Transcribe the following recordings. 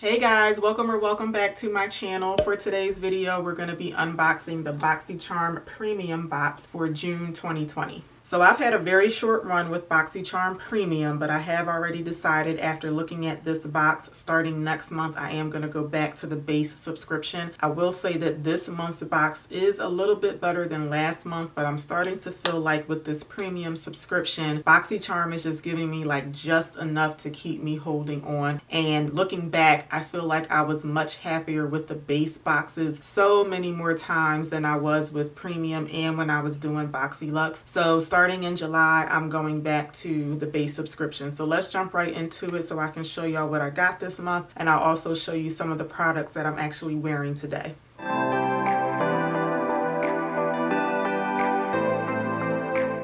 Hey guys, welcome back to my channel. For today's video, we're going to be unboxing the Boxycharm Premium box for June 2020. So I've had a very short run with Boxycharm Premium, but I have already decided after looking at this box, starting next month, I am going to go back to the base subscription. I will say that this month's box is a little bit better than last month, but I'm starting to feel like with this premium subscription, Boxycharm is just giving me like just enough to keep me holding on. And looking back, I feel like I was much happier with the base boxes so many more times than I was with premium and when I was doing BoxyLuxe. So starting in July, I'm going back to the base subscription. So let's jump right into it so I can show y'all what I got this month, and I'll also show you some of the products that I'm actually wearing today.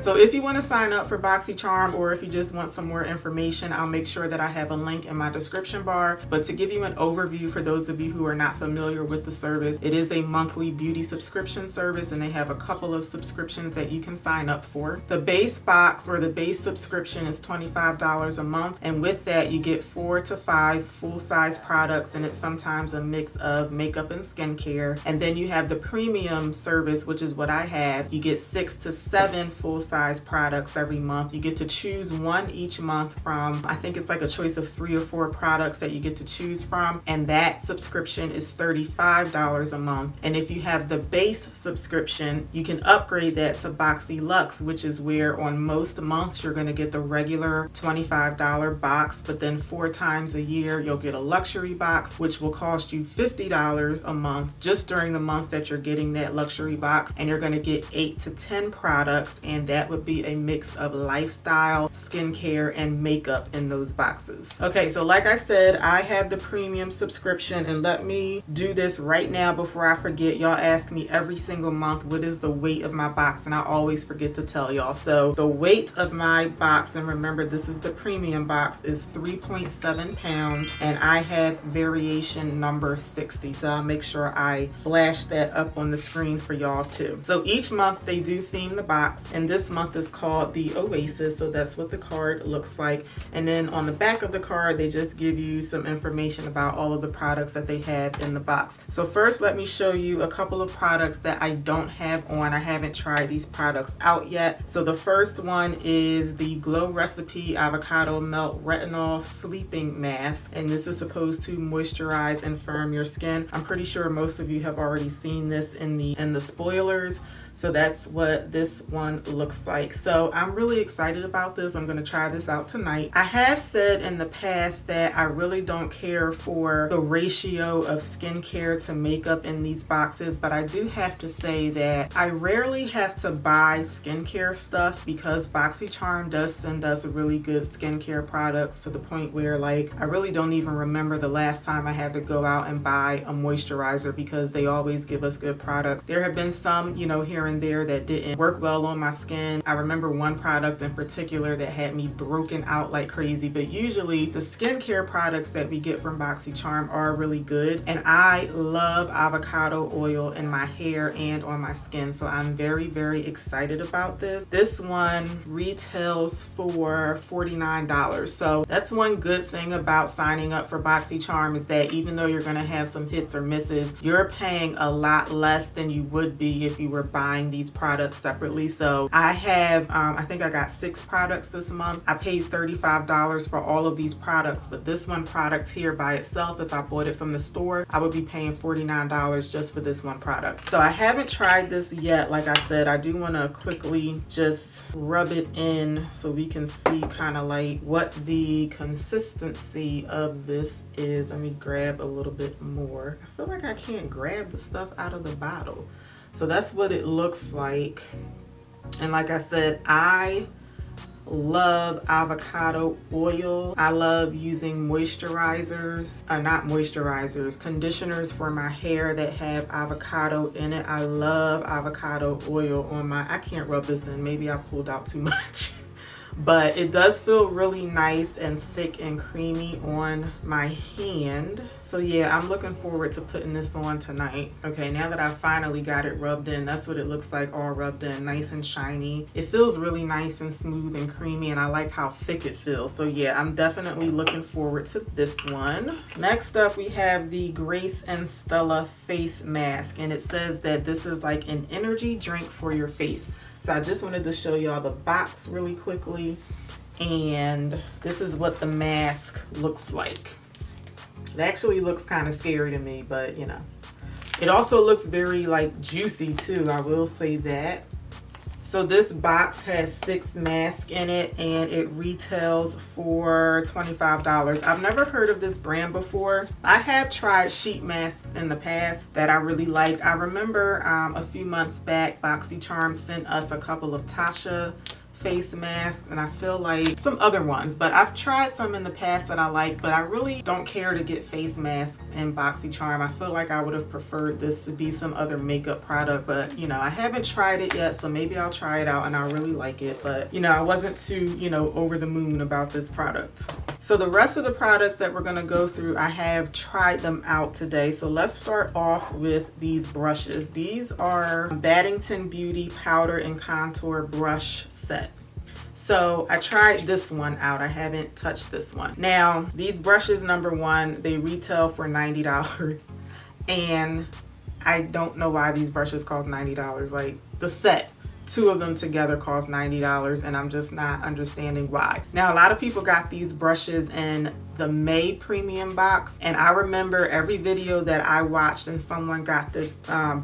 So if you want to sign up for Boxycharm, or if you just want some more information, I'll make sure that I have a link in my description bar. But to give you an overview for those of you who are not familiar with the service, it is a monthly beauty subscription service, and they have a couple of subscriptions that you can sign up for. The base box or the base subscription is $25 a month, and with that you get 4 to 5 full-size products, and it's sometimes a mix of makeup and skincare. And then you have the premium service, which is what I have. You get 6 to 7 full-size products every month. You get to choose one each month from, I think it's like a choice of 3 or 4 products that you get to choose from, and that subscription is $35 a month. And if you have the base subscription, you can upgrade that to BoxyLuxe, which is where on most months you're going to get the regular $25 box, but then 4 times a year you'll get a luxury box, which will cost you $50 a month just during the months that you're getting that luxury box, and you're going to get 8 to 10 products, and that would be a mix of lifestyle, skincare, and makeup in those boxes. Okay, so like I said, I have the premium subscription, and let me do this right now before I forget. Y'all ask me every single month, what is the weight of my box? And I always forget to tell y'all. So the weight of my box, and remember this is the premium box, is 3.7 pounds, and I have variation number 60. So I'll make sure I flash that up on the screen for y'all too. So each month they do theme the box, and this month is called the Oasis, so that's what the card looks like. And then on the back of the card they just give you some information about all of the products that they have in the box. So first let me show you a couple of products that I don't have on. I haven't tried these products out yet. So the first one is the Glow Recipe Avocado Melt Retinol Sleeping Mask, and this is supposed to moisturize and firm your skin. I'm pretty sure most of you have already seen this in the spoilers. So that's what this one looks like. So I'm really excited about this. I'm going to try this out tonight. I have said in the past that I really don't care for the ratio of skincare to makeup in these boxes, but I do have to say that I rarely have to buy skincare stuff because Boxycharm does send us really good skincare products to the point where like I really don't even remember the last time I had to go out and buy a moisturizer because they always give us good products. There have been some, you know, here and there that didn't work well on my skin. I remember one product in particular that had me broken out like crazy, but usually the skincare products that we get from Boxycharm are really good, and I love avocado oil in my hair and on my skin, so I'm very excited about this. This one retails for $49, so that's one good thing about signing up for Boxycharm is that even though you're going to have some hits or misses, you're paying a lot less than you would be if you were buying these products separately. So I have I think I got 6 products this month. I paid $35 for all of these products, but this one product here by itself, if I bought it from the store, I would be paying $49 just for this one product. So I haven't tried this yet. Like I said, I do want to quickly just rub it in so we can see kind of like what the consistency of this is. Let me grab a little bit more. I feel like I can't grab the stuff out of the bottle. So that's what it looks like. And like I said, I love avocado oil. I love using moisturizers, conditioners for my hair that have avocado in it. I love avocado oil on my, I can't rub this in, maybe I pulled out too much. but it does feel really nice and thick and creamy on my hand. So yeah, I'm looking forward to putting this on tonight. Okay, now that I finally got it rubbed in, that's what it looks like, all rubbed in, nice and shiny. It feels really nice and smooth and creamy, and I like how thick it feels. So yeah, I'm definitely looking forward to this one. Next up, we have the Grace and Stella face mask, and it says that this is like an energy drink for your face. So I just wanted to show y'all the box really quickly, and this is what the mask looks like. It actually looks kind of scary to me, but you know. It also looks very like juicy too, I will say that. So this box has 6 masks in it, and it retails for $25. I've never heard of this brand before. I have tried sheet masks in the past that I really liked. I remember a few months back, Boxycharm sent us a couple of Tasha face masks, and I feel like some other ones, but I've tried some in the past that I like, but I really don't care to get face masks in Boxycharm. I feel like I would have preferred this to be some other makeup product, but you know, I haven't tried it yet, so maybe I'll try it out, and I really like it. But you know, I wasn't too, you know, over the moon about this product. So the rest of the products that we're going to go through, I have tried them out today. So let's start off with these brushes. These are Battington Beauty Powder and Contour Brush Set. So I tried this one out. I haven't touched this one. Now, these brushes, number one, they retail for $90. And I don't know why these brushes cost $90. Like, the set, 2 of them together cost $90, and I'm just not understanding why. Now, a lot of people got these brushes in the May premium box, and I remember every video that I watched and someone got this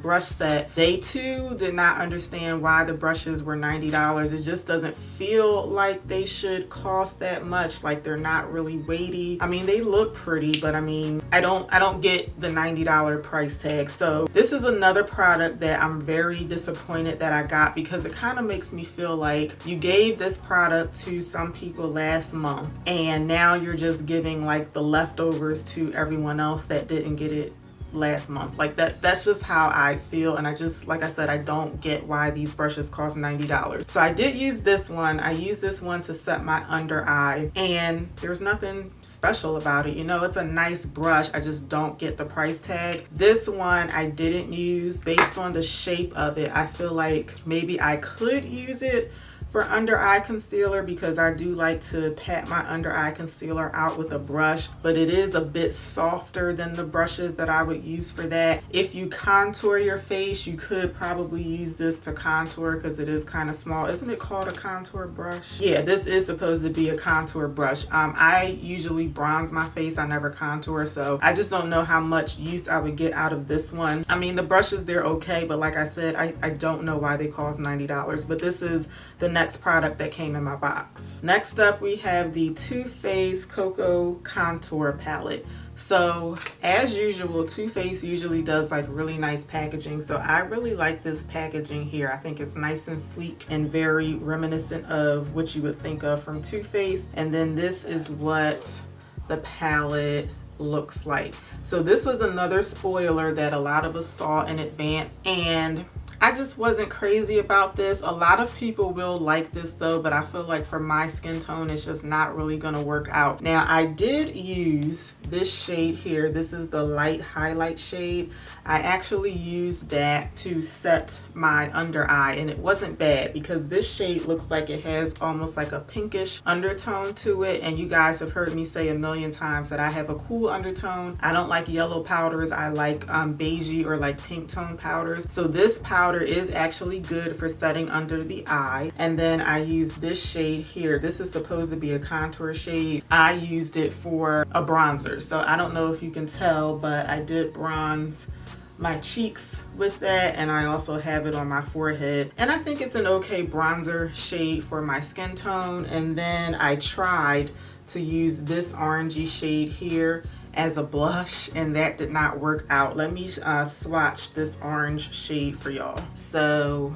brush set, they too did not understand why the brushes were $90. It just doesn't feel like they should cost that much. Like, they're not really weighty. I mean, they look pretty, but I mean, I don't get the $90 price tag. So this is another product that I'm very disappointed that I got, because it kind of makes me feel like you gave this product to some people last month, and now you're just giving like the leftovers to everyone else that didn't get it last month. Like that's just how I feel, and I just, like I said, I don't get why these brushes cost $90. So I did use this one. I used this one to set my under eye, and there's nothing special about it. You know, it's a nice brush. I just don't get the price tag. This one I didn't use based on the shape of it. I feel like maybe I could use it for under eye concealer, because I do like to pat my under eye concealer out with a brush, but it is a bit softer than the brushes that I would use for that. If you contour your face, you could probably use this to contour, because it is kind of small. Isn't it called a contour brush? Yeah, this is supposed to be a contour brush. I usually bronze my face. I never contour, so I just don't know how much use I would get out of this one. I mean, the brushes, they're okay, but like I said, I don't know why they cost $90, but this is the next product that came in my box. Next up, we have the Too Faced Cocoa Contour Palette. So as usual, Too Faced usually does like really nice packaging, so I really like this packaging here. I think it's nice and sleek and very reminiscent of what you would think of from Too Faced. And then this is what the palette looks like. So this was another spoiler that a lot of us saw in advance, and I just wasn't crazy about this. A lot of people will like this though, but I feel like for my skin tone, it's just not really gonna work out. Now, I did use this shade here. This is the light highlight shade. I actually used that to set my under eye, and it wasn't bad, because this shade looks like it has almost like a pinkish undertone to it. And you guys have heard me say a million times that I have a cool undertone. I don't like yellow powders. I like beigey or like pink tone powders. So this powder is actually good for setting under the eye. And then I used this shade here. This is supposed to be a contour shade. I used it for a bronzer. So I don't know if you can tell, but I did bronze my cheeks with that, and I also have it on my forehead, and I think it's an okay bronzer shade for my skin tone. And then I tried to use this orangey shade here as a blush, and that did not work out. Let me swatch this orange shade for y'all. So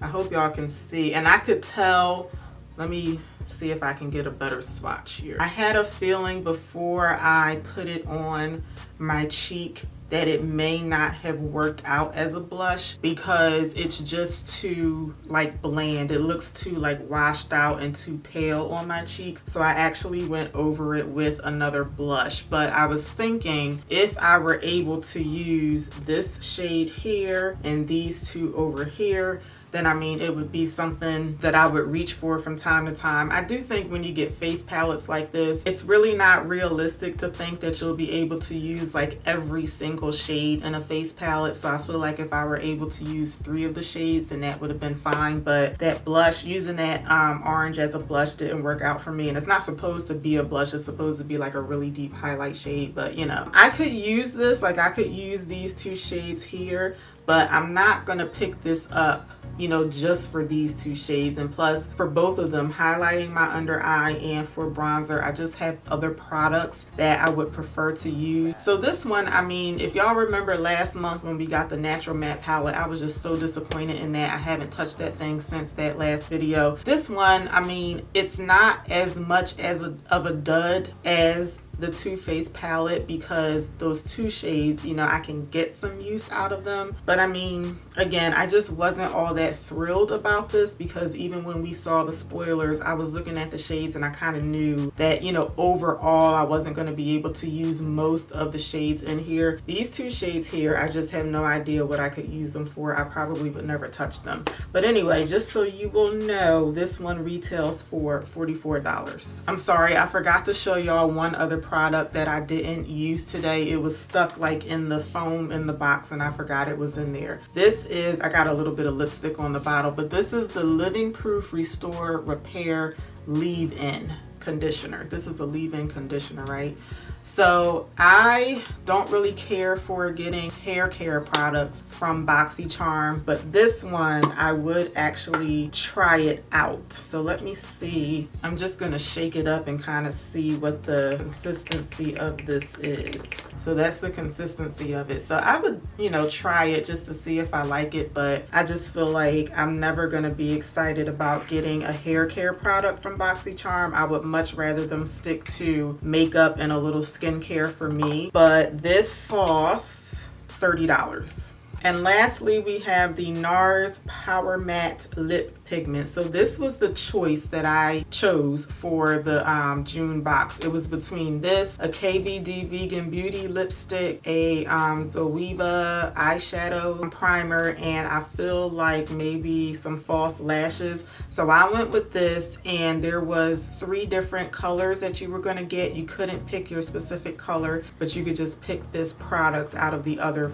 I hope y'all can see, and I could tell, let me see if I can get a better swatch here. I had a feeling before I put it on my cheek that it may not have worked out as a blush because it's just too like bland. It looks too like washed out and too pale on my cheeks. So I actually went over it with another blush. But I was thinking if I were able to use this shade here and these two over here, then I mean it would be something that I would reach for from time to time. I do think when you get face palettes like this, it's really not realistic to think that you'll be able to use like every single shade in a face palette. So I feel like if I were able to use 3 of the shades, then that would have been fine. But that blush, using that orange as a blush didn't work out for me. And it's not supposed to be a blush, it's supposed to be like a really deep highlight shade. But you know, I could use this, like I could use these 2 shades here, but I'm not gonna pick this up, you know, just for these 2 shades. And plus for both of them, highlighting my under eye and for bronzer, I just have other products that I would prefer to use. So this one, I mean, if y'all remember last month when we got the natural matte palette, I was just so disappointed in that. I haven't touched that thing since that last video. This one, I mean, it's not as much as of a dud as the Too Faced palette because those 2 shades, you know, I can get some use out of them. But I mean, again, I just wasn't all that thrilled about this because even when we saw the spoilers, I was looking at the shades and I kind of knew that, you know, overall I wasn't going to be able to use most of the shades in here. These 2 shades here, I just have no idea what I could use them for. I probably would never touch them. But anyway, just so you will know, this one retails for $44. I'm sorry, I forgot to show y'all one other product that I didn't use today. It was stuck like in the foam in the box and I forgot it was in there. This is, I got a little bit of lipstick on the bottle, but this is the Living Proof Restore Repair Leave-In Conditioner. This is a leave-in conditioner, right? So I don't really care for getting hair care products from Boxycharm, but this one I would actually try it out. So let me see. I'm just gonna shake it up and kind of see what the consistency of this is. So that's the consistency of it. So I would, you know, try it just to see if I like it, but I just feel like I'm never gonna be excited about getting a hair care product from Boxycharm. I would much rather them stick to makeup and a little skincare for me, but this costs $30. And lastly, we have the NARS Powermatte Lip Pigment. So this was the choice that I chose for the June box. It was between this, a KVD Vegan Beauty lipstick, a Zoeva eyeshadow primer, and I feel like maybe some false lashes. So I went with this, and there was 3 different colors that you were going to get. You couldn't pick your specific color, but you could just pick this product out of the other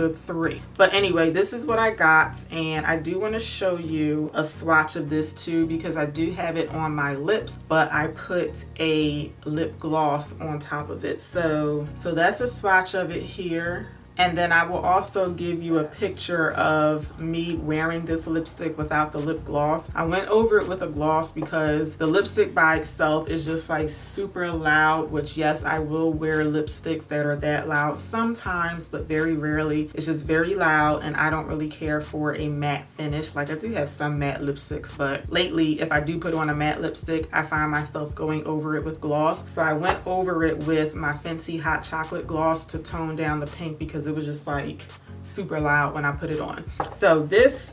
3. But anyway, this is what I got, and I do want to show you a swatch of this too because I do have it on my lips, but I put a lip gloss on top of it. So that's a swatch of it here. And then I will also give you a picture of me wearing this lipstick without the lip gloss. I went over it with a gloss because the lipstick by itself is just like super loud, which yes, I will wear lipsticks that are that loud sometimes, but very rarely. It's just very loud and I don't really care for a matte finish. Like I do have some matte lipsticks, but lately if I do put on a matte lipstick, I find myself going over it with gloss. So I went over it with my Fenty Hot Chocolate Gloss to tone down the pink because it was just like super loud when I put it on. So this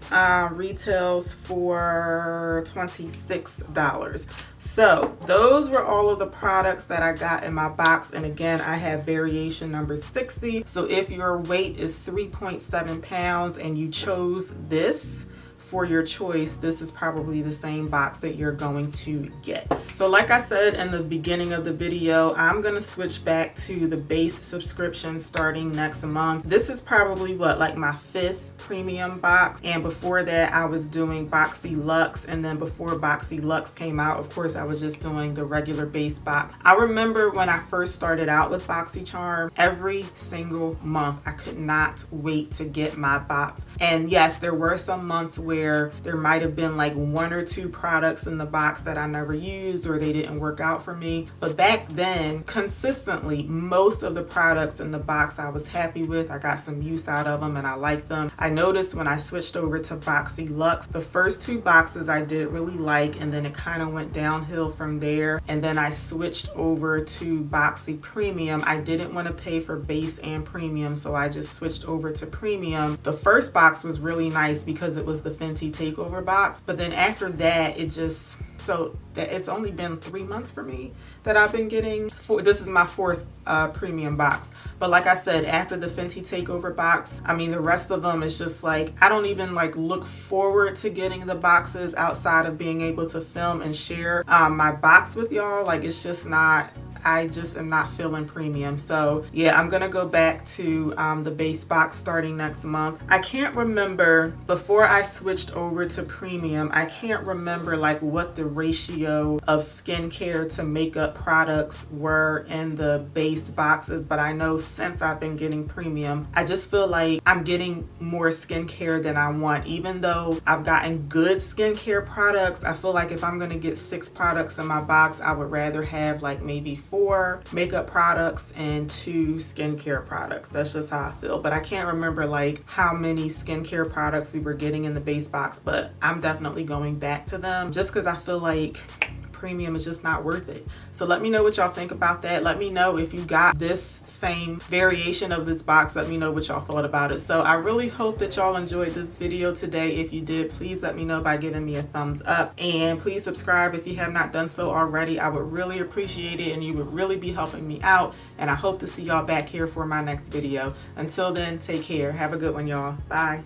retails for $26. So those were all of the products that I got in my box, and again I have variation number 60. So if your weight is 3.7 pounds and you chose this for your choice, this is probably the same box that you're going to get. So like I said in the beginning of the video, I'm gonna switch back to the base subscription starting next month. This is probably what, like my 5th premium box, and before that I was doing Boxy Luxe, and then before Boxy Luxe came out, of course I was just doing the regular base box. I remember when I first started out with Boxycharm, every single month I could not wait to get my box. And yes, there were some months where where there might have been like 1 or 2 products in the box that I never used or they didn't work out for me. But back then, consistently, most of the products in the box I was happy with. I got some use out of them and I liked them. I noticed when I switched over to Boxy Luxe, the first 2 boxes I did really like, and then it kind of went downhill from there. And then I switched over to Boxy Premium. I didn't want to pay for base and premium, so I just switched over to premium. The first box was really nice because it was the Fenty Takeover box, but then after that it just, so that it's only been 3 months for me that I've been getting, this is my 4th premium box. But like I said, after the Fenty Takeover box, I mean, the rest of them is just like, I don't even like look forward to getting the boxes outside of being able to film and share my box with y'all. Like, it's just not, I just am not feeling premium. So yeah, I'm gonna go back to the base box starting next month. I can't remember, before I switched over to premium, I can't remember like what the ratio of skincare to makeup products were in the base boxes, but I know since I've been getting premium, I just feel like I'm getting more skincare than I want. Even though I've gotten good skincare products, I feel like if I'm gonna get 6 products in my box, I would rather have like maybe 4 makeup products and 2 skincare products. That's just how I feel. But I can't remember like how many skincare products we were getting in the base box, but I'm definitely going back to them just because I feel like premium is just not worth it. So let me know what y'all think about that. Let me know if you got this same variation of this box. Let me know what y'all thought about it. So I really hope that y'all enjoyed this video today. If you did, please let me know by giving me a thumbs up, and please subscribe if you have not done so already. I would really appreciate it, and you would really be helping me out, and I hope to see y'all back here for my next video. Until then, take care. Have a good one, y'all. Bye.